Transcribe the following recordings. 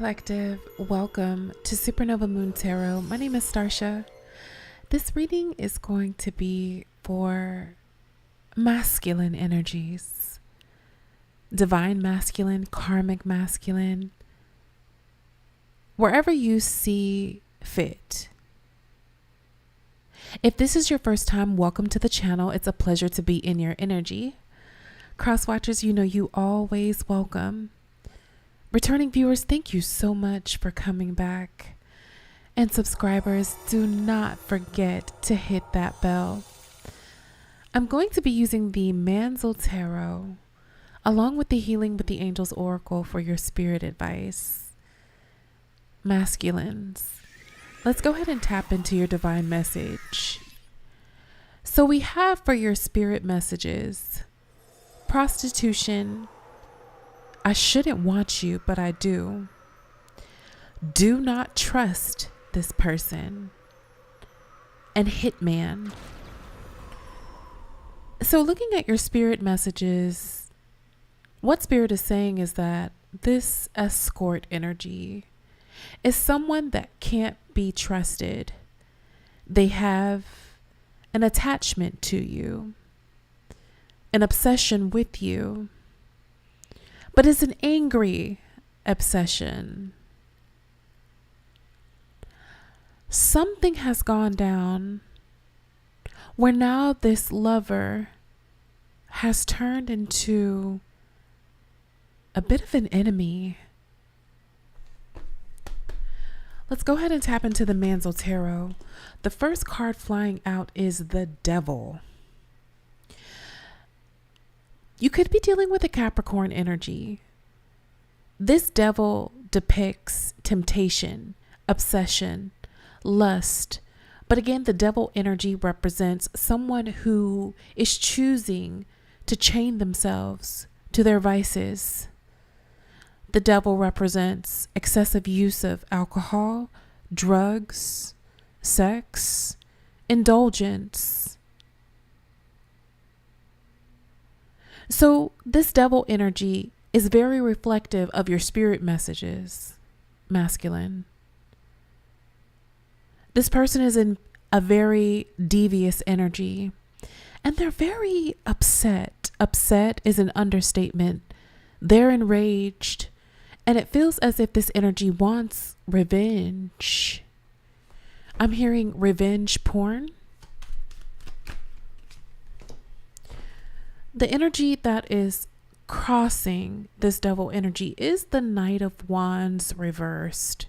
Collective, welcome to Supernova Moon Tarot. My name is Starsha. This reading is going to be for masculine energies, divine masculine, karmic masculine, wherever you see fit. If this is your first time, welcome to the channel. It's a pleasure to be in your energy. Crosswatchers, you know you always welcome. Returning viewers, thank you so much for coming back. And subscribers, do not forget to hit that bell. I'm going to be using the MIXXX Tarot along with the Healing with the Angels Oracle for your spirit advice. Masculines, let's go ahead and tap into your divine message. So we have for your spirit messages, prostitution. I shouldn't want you, but I do. Do not trust this person. And hitman. So looking at your spirit messages, what spirit is saying is that this escort energy is someone that can't be trusted. They have an attachment to you, an obsession with you. But it's an angry obsession. Something has gone down where now this lover has turned into a bit of an enemy. Let's go ahead and tap into the MIXXX Tarot. The first card flying out is the Devil. You could be dealing with a Capricorn energy. This devil depicts temptation, obsession, lust. But again, the devil energy represents someone who is choosing to chain themselves to their vices. The devil represents excessive use of alcohol, drugs, sex, indulgence. So this devil energy is very reflective of your spirit messages, masculine. This person is in a very devious energy and they're very upset. Upset is an understatement. They're enraged and it feels as if this energy wants revenge. I'm hearing revenge porn. The energy that is crossing this devil energy is the Knight of Wands reversed.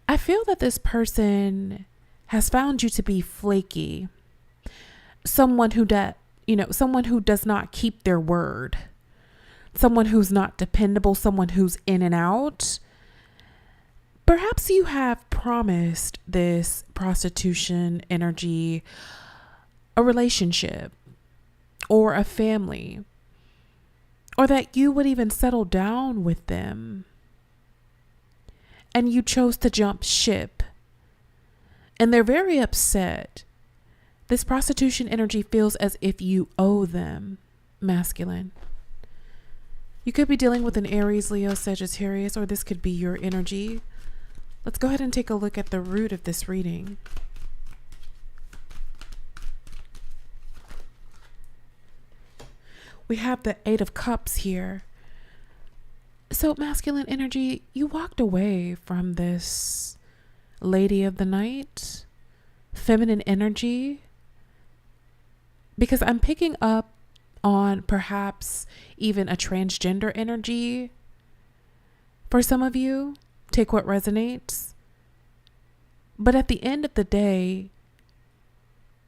I feel that this person has found you to be flaky. Someone who does not keep their word. Someone who's not dependable, someone who's in and out. Perhaps you have promised this prostitution energy a relationship, or a family, or that you would even settle down with them. And you chose to jump ship. And they're very upset. This prostitution energy feels as if you owe them, masculine. You could be dealing with an Aries, Leo, Sagittarius, or this could be your energy. Let's go ahead and take a look at the root of this reading. We have the Eight of Cups here. So masculine energy, you walked away from this lady of the night, feminine energy, because I'm picking up on perhaps even a transgender energy. For some of you, take what resonates. But at the end of the day,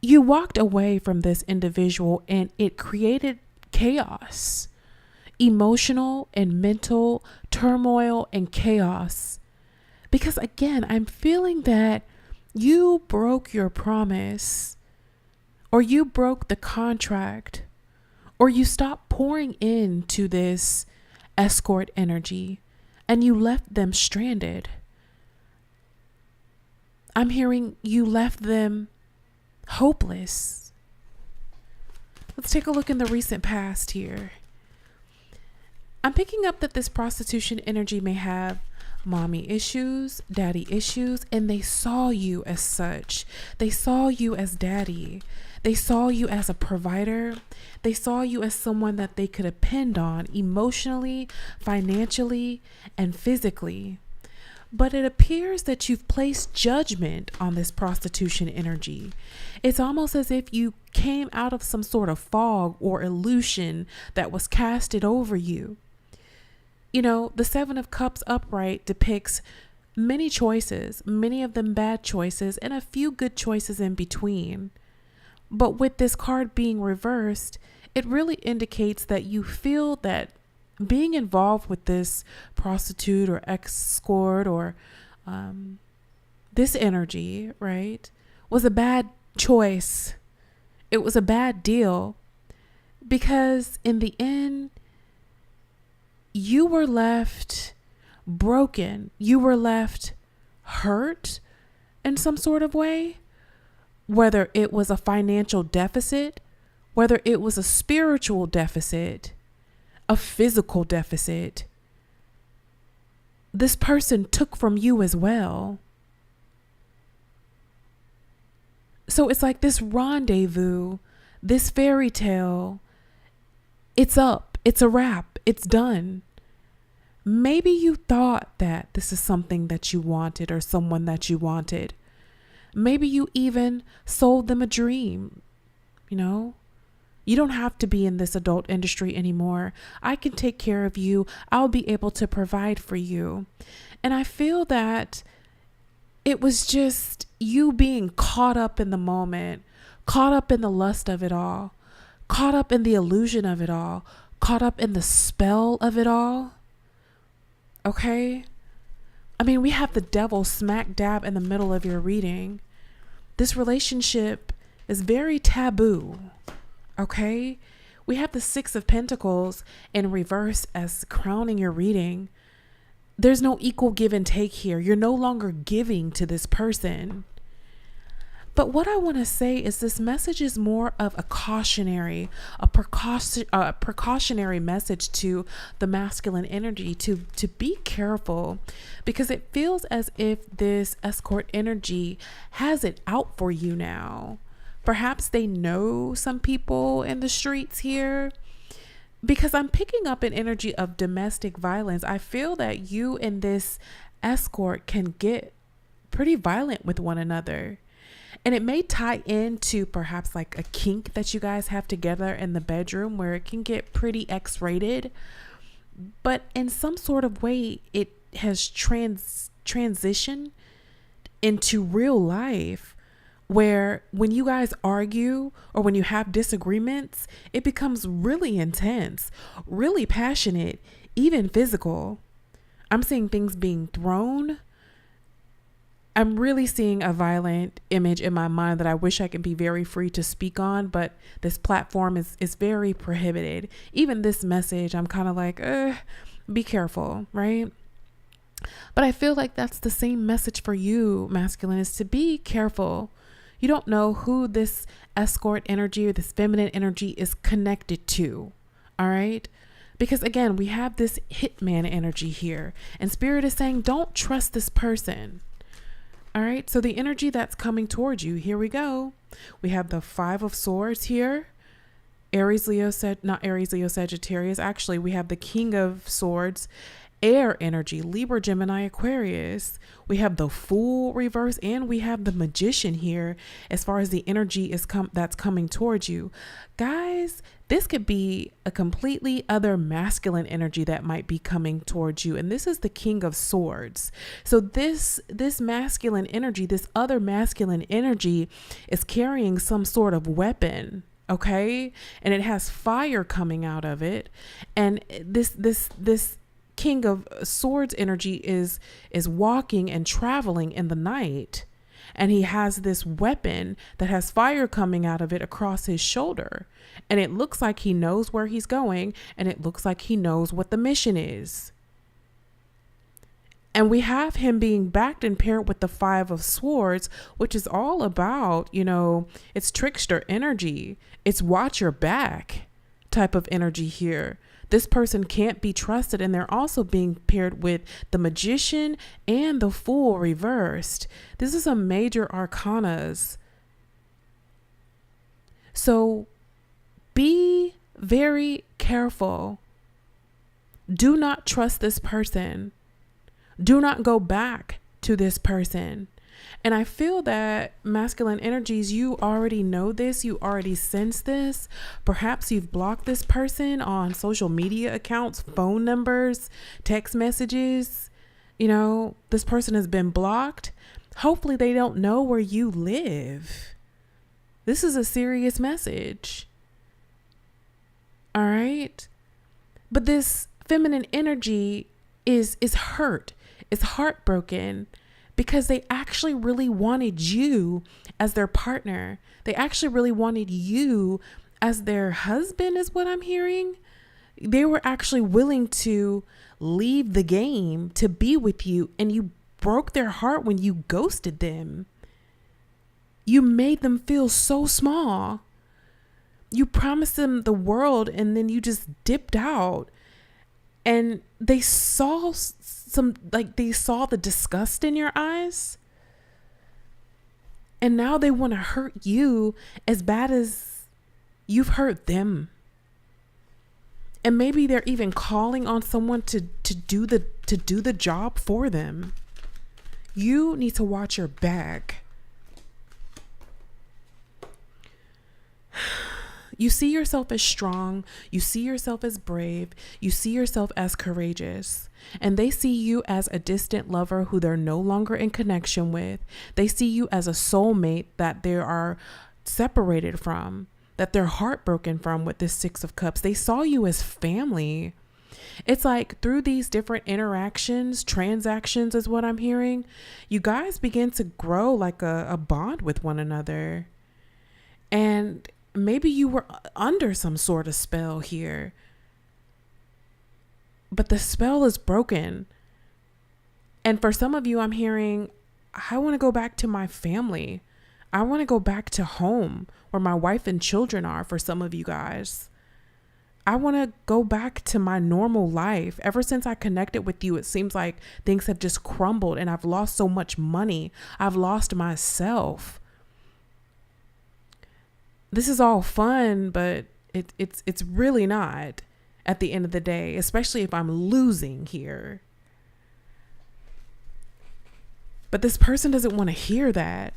you walked away from this individual and it created chaos, emotional and mental turmoil and chaos. Because again, I'm feeling that you broke your promise, or you broke the contract, or you stopped pouring into this escort energy and you left them stranded. I'm hearing you left them hopeless. Let's take a look in the recent past here. I'm picking up that this prostitution energy may have mommy issues, daddy issues, and they saw you as such. They saw you as daddy. They saw you as a provider. They saw you as someone that they could depend on emotionally, financially, and physically. But it appears that you've placed judgment on this prostitution energy. It's almost as if you came out of some sort of fog or illusion that was casted over you. You know, the Seven of Cups upright depicts many choices, many of them bad choices, and a few good choices in between. But with this card being reversed, it really indicates that you feel that being involved with this prostitute or escort or this energy, right, was a bad choice. It was a bad deal because in the end, you were left broken. You were left hurt in some sort of way, whether it was a financial deficit, whether it was a spiritual deficit, a physical deficit. This person took from you as well. So it's like this rendezvous, this fairy tale, it's up, it's a wrap, it's done. Maybe you thought that this is something that you wanted or someone that you wanted. Maybe you even sold them a dream, you know? You don't have to be in this adult industry anymore. I can take care of you. I'll be able to provide for you. And I feel that it was just you being caught up in the moment, caught up in the lust of it all, caught up in the illusion of it all, caught up in the spell of it all. Okay? I mean, we have the devil smack dab in the middle of your reading. This relationship is very taboo. Okay, we have the Six of Pentacles in reverse as crowning your reading. There's no equal give and take here. You're no longer giving to this person. But what I want to say is this message is more of a cautionary, precautionary message to the masculine energy to be careful, because it feels as if this escort energy has it out for you now. Perhaps they know some people in the streets here, because I'm picking up an energy of domestic violence. I feel that you and this escort can get pretty violent with one another. And it may tie into perhaps like a kink that you guys have together in the bedroom where it can get pretty X-rated. But in some sort of way, it has transitioned into real life, where when you guys argue or when you have disagreements, it becomes really intense, really passionate, even physical. I'm seeing things being thrown. I'm really seeing a violent image in my mind that I wish I could be very free to speak on, but this platform is very prohibited. Even this message, I'm kind of like, be careful, right? But I feel like that's the same message for you, masculine, is to be careful. You don't know who this escort energy or this feminine energy is connected to. All right. Because again, we have this hitman energy here, and Spirit is saying, don't trust this person. All right. So the energy that's coming towards you, here we go. We have the Five of Swords here. Aries, Leo, not Aries, Leo, Sagittarius. Actually, we have the King of Swords, air energy, Libra, Gemini, Aquarius. We have the Fool reverse, and we have the Magician here as far as the energy is that's coming towards you. Guys, this could be a completely other masculine energy that might be coming towards you. And this is the King of Swords. So this masculine energy, this other masculine energy is carrying some sort of weapon. Okay. And it has fire coming out of it. And this King of Swords energy is walking and traveling in the night, and he has this weapon that has fire coming out of it across his shoulder, and it looks like he knows where he's going, and it looks like he knows what the mission is. And we have him being backed and paired with the Five of Swords, which is all about, it's trickster energy. It's watch your back type of energy here. This person can't be trusted, and they're also being paired with the Magician and the Fool reversed. This is a major arcanas. So be very careful. Do not trust this person. Do not go back to this person. And I feel that masculine energies, you already know this. You already sense this. Perhaps you've blocked this person on social media accounts, phone numbers, text messages. You know, this person has been blocked. Hopefully they don't know where you live. This is a serious message. All right. But this feminine energy is hurt, is heartbroken, because they actually really wanted you as their partner. They actually really wanted you as their husband, is what I'm hearing. They were actually willing to leave the game to be with you, and you broke their heart when you ghosted them. You made them feel so small. You promised them the world, and then you just dipped out. And they saw they saw the disgust in your eyes. And now they want to hurt you as bad as you've hurt them. And maybe they're even calling on someone to do the job for them. You need to watch your back. You see yourself as strong. You see yourself as brave. You see yourself as courageous. And they see you as a distant lover who they're no longer in connection with. They see you as a soulmate that they are separated from, that they're heartbroken from with this Six of Cups. They saw you as family. It's like through these different interactions, transactions is what I'm hearing, you guys begin to grow like a bond with one another. And maybe you were under some sort of spell here, but the spell is broken. And for some of you, I'm hearing, I want to go back to my family. I want to go back to home where my wife and children are. For some of you guys, I want to go back to my normal life. Ever since I connected with you, it seems like things have just crumbled, and I've lost so much money. I've lost myself. This is all fun, but it's really not at the end of the day, especially if I'm losing here. But this person doesn't want to hear that.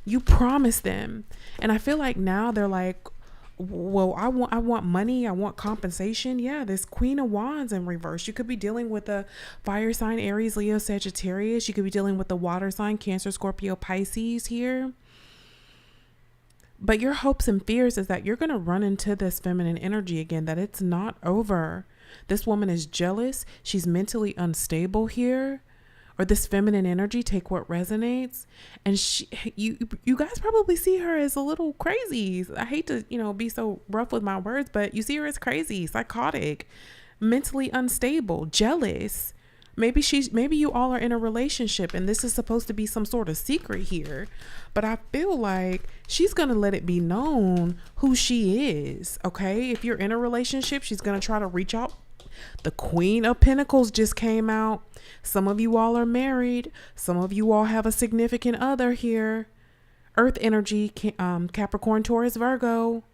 You promised them. And I feel like now they're like, well, I want money. I want compensation. Yeah, this Queen of Wands in reverse. You could be dealing with a fire sign, Aries, Leo, Sagittarius. You could be dealing with the water sign, Cancer, Scorpio, Pisces here. But your hopes and fears is that you're going to run into this feminine energy again, that it's not over. This woman is jealous. She's mentally unstable here. Or this feminine energy, take what resonates. And you guys probably see her as a little crazy. I hate to, be so rough with my words, but you see her as crazy, psychotic, mentally unstable, jealous. Maybe you all are in a relationship and this is supposed to be some sort of secret here, but I feel like she's going to let it be known who she is. Okay. If you're in a relationship, she's going to try to reach out. The Queen of Pentacles just came out. Some of you all are married. Some of you all have a significant other here. Earth energy, Capricorn, Taurus, Virgo.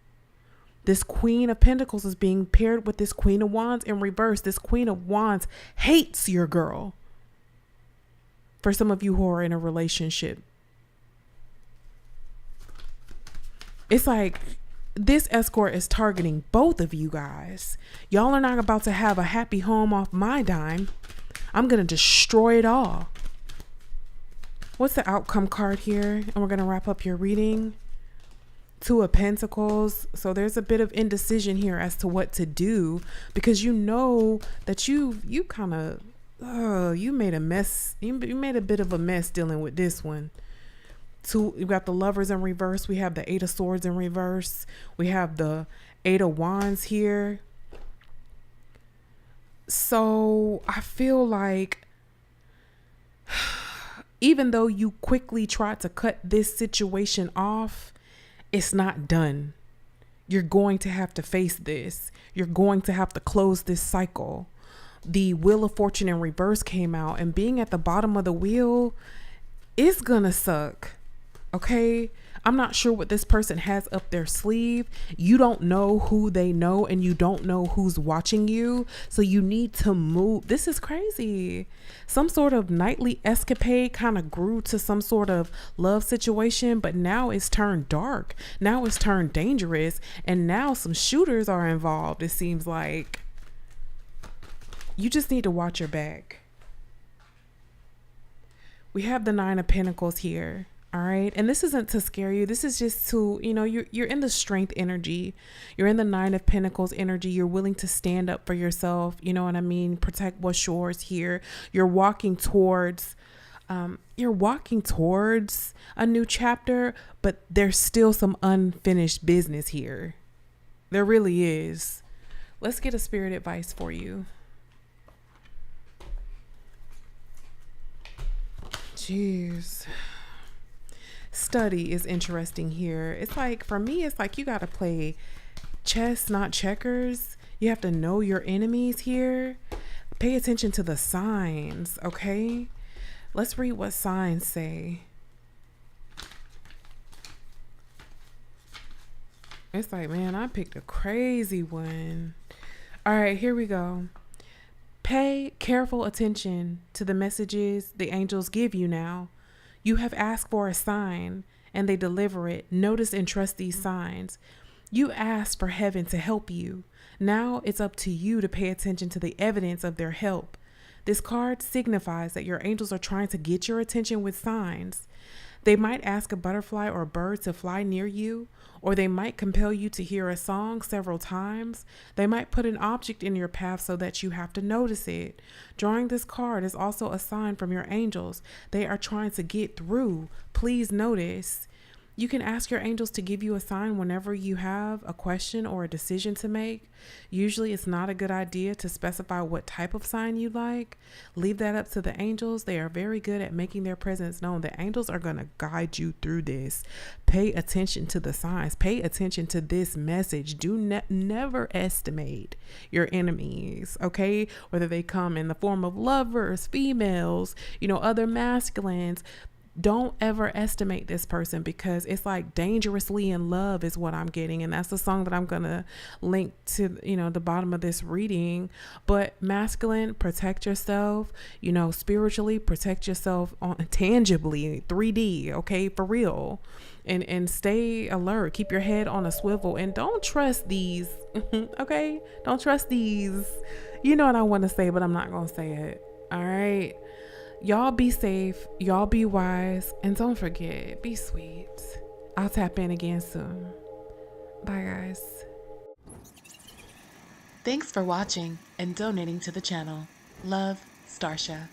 This Queen of Pentacles is being paired with this Queen of Wands in reverse. This Queen of Wands hates your girl. For some of you who are in a relationship, it's like this escort is targeting both of you guys. Y'all are not about to have a happy home off my dime. I'm going to destroy it all. What's the outcome card here? And we're going to wrap up your reading. Two of Pentacles. So there's a bit of indecision here as to what to do, because you know that you kind of you made a mess. You made a bit of a mess dealing with this one. We got the Lovers in reverse. We have the Eight of Swords in reverse. We have the Eight of Wands here. So I feel like even though you quickly tried to cut this situation off, it's not done. You're going to have to face this. You're going to have to close this cycle. The Wheel of Fortune in reverse came out, and being at the bottom of the wheel is gonna suck. Okay? I'm not sure what this person has up their sleeve. You don't know who they know, and you don't know who's watching you. So you need to move. This is crazy. Some sort of nightly escapade kind of grew to some sort of love situation, but now it's turned dark. Now it's turned dangerous, and now some shooters are involved. It seems like you just need to watch your back. We have the Nine of Pentacles here. All right. And this isn't to scare you. This is just to, you're in the strength energy. You're in the Nine of Pentacles energy. You're willing to stand up for yourself. You know what I mean? Protect what's yours here. You're walking towards a new chapter, but there's still some unfinished business here. There really is. Let's get a spirit advice for you. Jeez. Study is interesting here. It's like, for me, it's like you got to play chess, not checkers. You have to know your enemies here. Pay attention to the signs, okay? Let's read what signs say. It's like, man, I picked a crazy one. All right, here we go. Pay careful attention to the messages the angels give you now. You have asked for a sign, and they deliver it. Notice and trust these signs. You asked for heaven to help you. Now it's up to you to pay attention to the evidence of their help. This card signifies that your angels are trying to get your attention with signs. They might ask a butterfly or a bird to fly near you, or they might compel you to hear a song several times. They might put an object in your path so that you have to notice it. Drawing this card is also a sign from your angels. They are trying to get through. Please notice. You can ask your angels to give you a sign whenever you have a question or a decision to make. Usually it's not a good idea to specify what type of sign you like. Leave that up to the angels. They are very good at making their presence known. The angels are going to guide you through this. Pay attention to the signs. Pay attention to this message. Do never estimate your enemies, okay? Whether they come in the form of lovers, females, other masculines. Don't ever estimate this person, because it's like dangerously in love is what I'm getting. And that's the song that I'm going to link to, the bottom of this reading. But masculine, protect yourself, spiritually protect yourself tangibly, 3D. Okay. For real. And stay alert. Keep your head on a swivel, and don't trust these. Okay. Don't trust these. You know what I want to say, but I'm not going to say it. All right. Y'all be safe, y'all be wise, and don't forget, be sweet. I'll tap in again soon. Bye, guys. Thanks for watching and donating to the channel. Love, Starsha.